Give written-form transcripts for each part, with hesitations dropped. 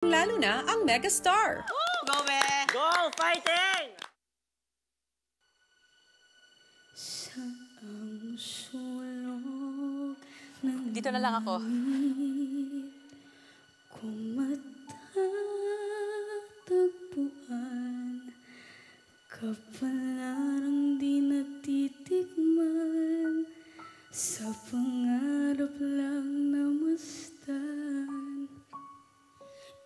Lalo na ang megastar. Go, be! Go! Fighting! Saang sulok ng Dito na lang ako. kung matatagpuan kapalarang di natitikman sa pangarap lang namastan.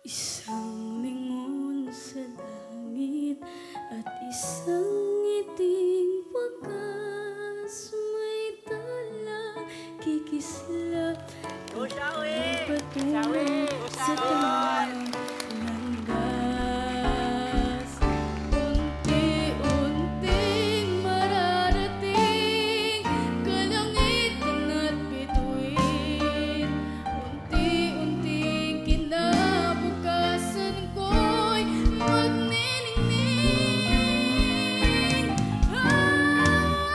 Isang lingon sa langit at isang ngiting wagas may dala kikislap patungo sa tamang landas. Unti-unting mararating kalangitan at bituin. Unti-unting kinabukasan ko'y magniningning.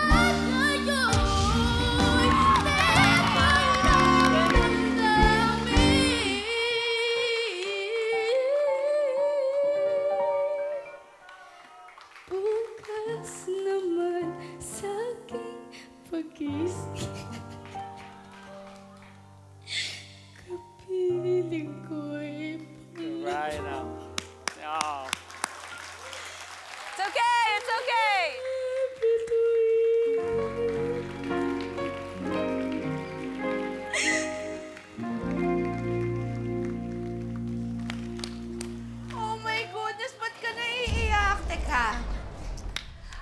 At ngayon, teka'y naramdamin. Bukas naman sa aking pag-isip, kapiling ko'y Right now. Oh. It's okay! It's okay! Oh my goodness, ba't ka naiiyak? Teka.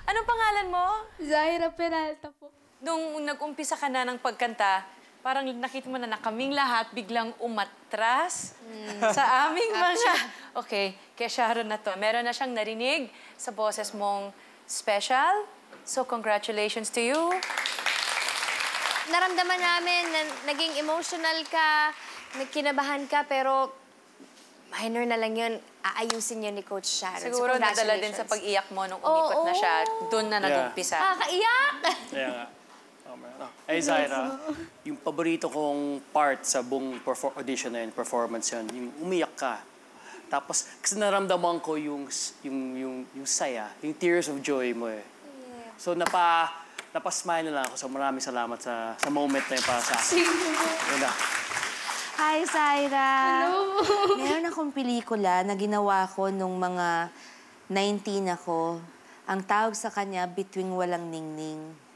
Anong pangalan mo? Zaira Peralta po. Nung nag-umpisa ka na ng pagkanta, parang nakita mo na kaming lahat biglang umatras sa aming mga... Okay, kay Sharon na to. Meron na siyang narinig sa boses mong special. So, congratulations to you. Naramdaman namin na naging emotional ka, kinabahan ka, pero minor na lang yun. Aayusin yun ni Coach Sharon. Siguro nadala din sa pag-iyak mo nung umikot na siya. Doon na nag-umpisa. Kaiyak! Kaya nga. Hey, Zaira, yung paborito kong part sa buong audition na yun, performance yun, yung umiyak ka. Tapos, kasi naramdaman ko yung saya, yung tears of joy mo eh. Yeah. So, napasmile na lang ako. So, maraming salamat sa moment na yun para sa akin. Yun na. Hi, Zaira. Hello. Meron akong pelikula na ginawa ko nung mga 19 ako. Ang tawag sa kanya, Bituing Walang Ningning.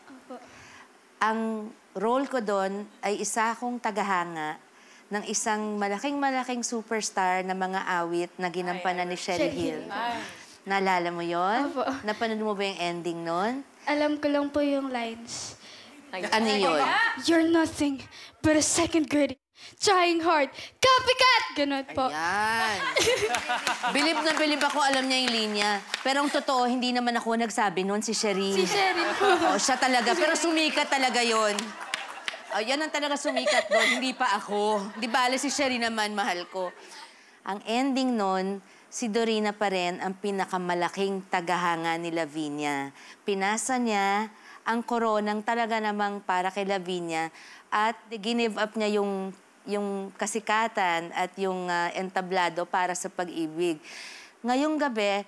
Ang role ko doon ay isa akong tagahanga ng isang malaking superstar na mga awit na ginampanan ni Sherry Hill. Naalala mo yon? Opo. Napanood mo ba yung ending nun? Alam ko lang po yung lines. Ano yun? You're nothing but a second grade trying hard. Copycat! Ganun po. Ayan. Bilib na bilib ako, alam niya yung linya. Pero ang totoo, hindi naman ako nagsabi noon, si Sherry. Si Sherry po. Oh, siya talaga. Pero sumikat talaga yon. Oh, yan ang talaga sumikat doon, hindi pa ako. Di bale, si Sherry naman, mahal ko. Ang ending noon, si Dorina pa rin ang pinakamalaking tagahanga ni Lavinia. Pinasa niya ang koronang talaga namang para kay Lavinia at give up niya yung kasikatan at yung entablado para sa pag-ibig. Ngayong gabi,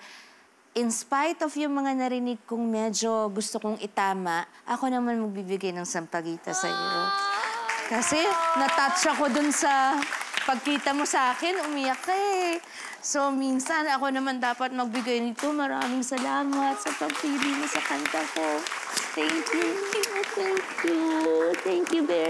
in spite of yung mga narinig kong medyo gusto kong itama, ako naman magbibigay ng sampagita sa iyo. Kasi natouch ako dun sa pagkita mo sa akin, umiyak ka eh. So, minsan ako naman dapat magbigay nito. Maraming salamat sa pagpili mo sa kanta ko. Thank you. Thank you. Thank you very